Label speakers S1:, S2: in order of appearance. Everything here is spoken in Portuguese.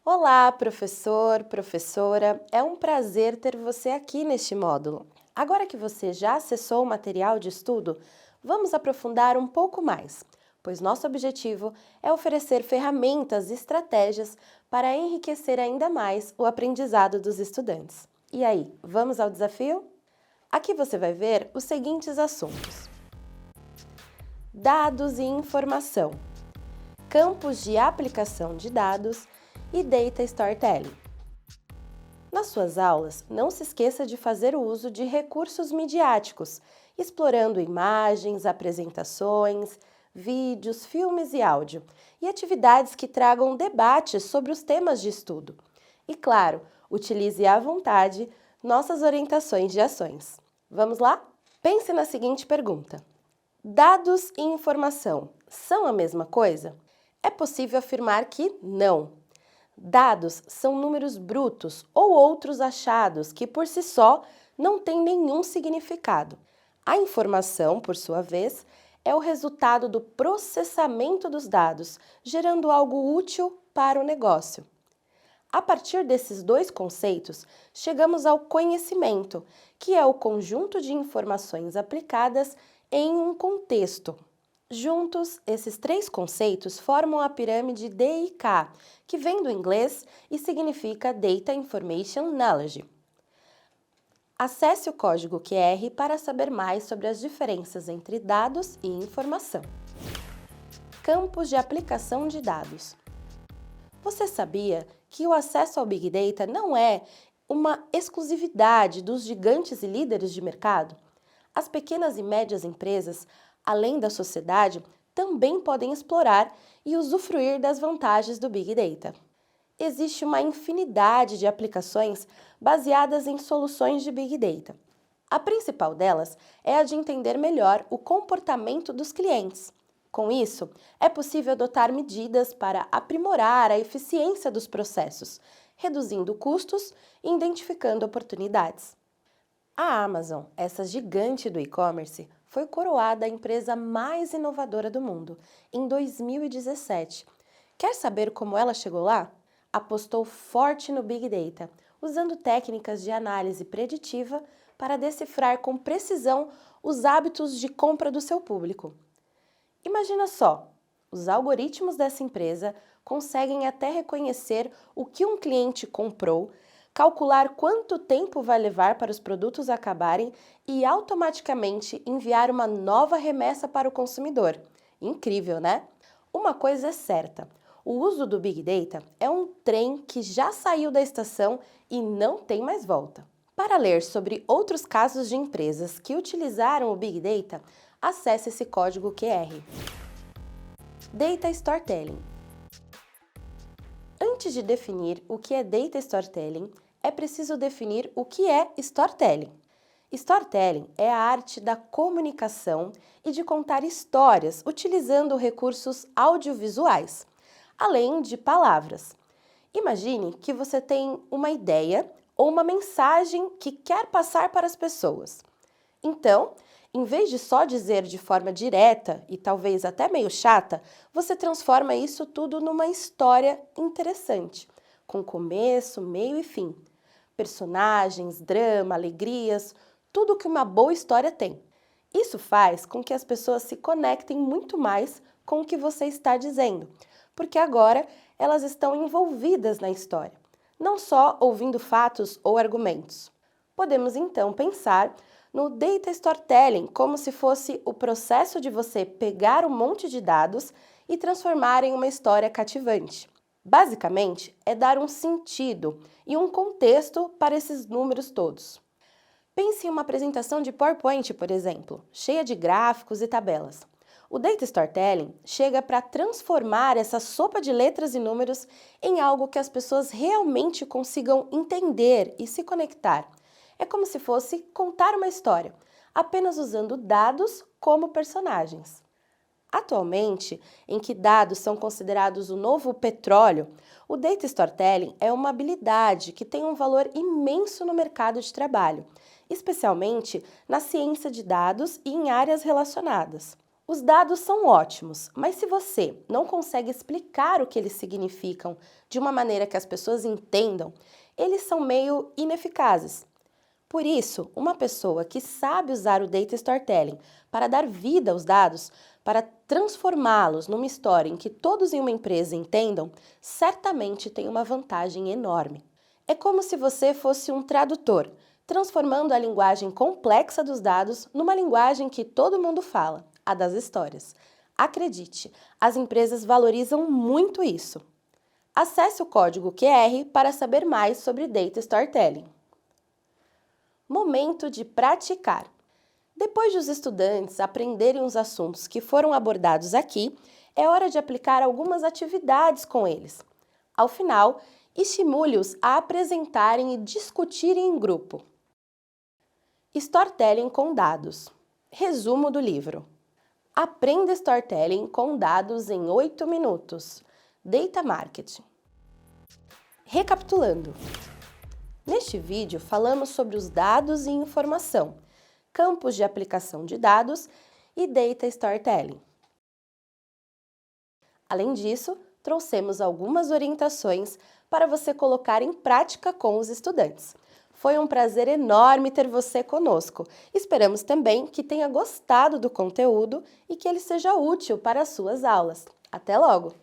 S1: Olá, professor, professora. É um prazer ter você aqui neste módulo. Agora que você já acessou o material de estudo, vamos aprofundar um pouco mais, pois nosso objetivo é oferecer ferramentas e estratégias para enriquecer ainda mais o aprendizado dos estudantes. E aí, vamos ao desafio? Aqui você vai ver os seguintes assuntos: dados e informação, campos de aplicação de dados e data storytelling. Nas suas aulas, não se esqueça de fazer o uso de recursos midiáticos, explorando imagens, apresentações, vídeos, filmes e áudio, e atividades que tragam debates sobre os temas de estudo. E claro, utilize à vontade nossas orientações de ações. Vamos lá? Pense na seguinte pergunta: dados e informação são a mesma coisa? É possível afirmar que não. Dados são números brutos ou outros achados que, por si só, não têm nenhum significado. A informação, por sua vez, é o resultado do processamento dos dados, gerando algo útil para o negócio. A partir desses dois conceitos, chegamos ao conhecimento, que é o conjunto de informações aplicadas em um contexto. Juntos, esses três conceitos formam a pirâmide DIK, que vem do inglês e significa Data Information Knowledge. Acesse o código QR para saber mais sobre as diferenças entre dados e informação. Campos de aplicação de dados. Você sabia que o acesso ao Big Data não é uma exclusividade dos gigantes e líderes de mercado? As pequenas e médias empresas, além da sociedade, também podem explorar e usufruir das vantagens do Big Data. Existe uma infinidade de aplicações baseadas em soluções de Big Data. A principal delas é a de entender melhor o comportamento dos clientes. Com isso, é possível adotar medidas para aprimorar a eficiência dos processos, reduzindo custos e identificando oportunidades. A Amazon, essa gigante do e-commerce, foi coroada a empresa mais inovadora do mundo em 2017. Quer saber como ela chegou lá? Apostou forte no Big Data, usando técnicas de análise preditiva para decifrar com precisão os hábitos de compra do seu público. Imagina só, os algoritmos dessa empresa conseguem até reconhecer o que um cliente comprou, calcular quanto tempo vai levar para os produtos acabarem e automaticamente enviar uma nova remessa para o consumidor. Incrível, né? Uma coisa é certa: o uso do Big Data é um trem que já saiu da estação e não tem mais volta. Para ler sobre outros casos de empresas que utilizaram o Big Data, acesse esse código QR. Data Storytelling. Antes de definir o que é Data Storytelling, é preciso definir o que é Storytelling. Storytelling é a arte da comunicação e de contar histórias utilizando recursos audiovisuais, além de palavras. Imagine que você tem uma ideia ou uma mensagem que quer passar para as pessoas. Então, em vez de só dizer de forma direta e talvez até meio chata, você transforma isso tudo numa história interessante, com começo, meio e fim. Personagens, drama, alegrias, tudo que uma boa história tem. Isso faz com que as pessoas se conectem muito mais com o que você está dizendo, porque agora elas estão envolvidas na história, não só ouvindo fatos ou argumentos. Podemos então pensar no Data Storytelling como se fosse o processo de você pegar um monte de dados e transformar em uma história cativante. Basicamente, é dar um sentido e um contexto para esses números todos. Pense em uma apresentação de PowerPoint, por exemplo, cheia de gráficos e tabelas. O Data Storytelling chega para transformar essa sopa de letras e números em algo que as pessoas realmente consigam entender e se conectar. É como se fosse contar uma história, apenas usando dados como personagens. Atualmente, em que dados são considerados o novo petróleo, o Data Storytelling é uma habilidade que tem um valor imenso no mercado de trabalho, especialmente na ciência de dados e em áreas relacionadas. Os dados são ótimos, mas se você não consegue explicar o que eles significam de uma maneira que as pessoas entendam, eles são meio ineficazes. Por isso, uma pessoa que sabe usar o Data Storytelling para dar vida aos dados, para transformá-los numa história em que todos em uma empresa entendam, certamente tem uma vantagem enorme. É como se você fosse um tradutor, transformando a linguagem complexa dos dados numa linguagem que todo mundo fala, a das histórias. Acredite, as empresas valorizam muito isso. Acesse o código QR para saber mais sobre Data Storytelling. Momento de praticar. Depois de os estudantes aprenderem os assuntos que foram abordados aqui, é hora de aplicar algumas atividades com eles. Ao final, estimule-os a apresentarem e discutirem em grupo. Storytelling com dados. Resumo do livro. Aprenda Storytelling com dados em 8 minutos. Data Marketing. Recapitulando. Neste vídeo, falamos sobre os dados e informação, campos de aplicação de dados e Data Storytelling. Além disso, trouxemos algumas orientações para você colocar em prática com os estudantes. Foi um prazer enorme ter você conosco. Esperamos também que tenha gostado do conteúdo e que ele seja útil para as suas aulas. Até logo!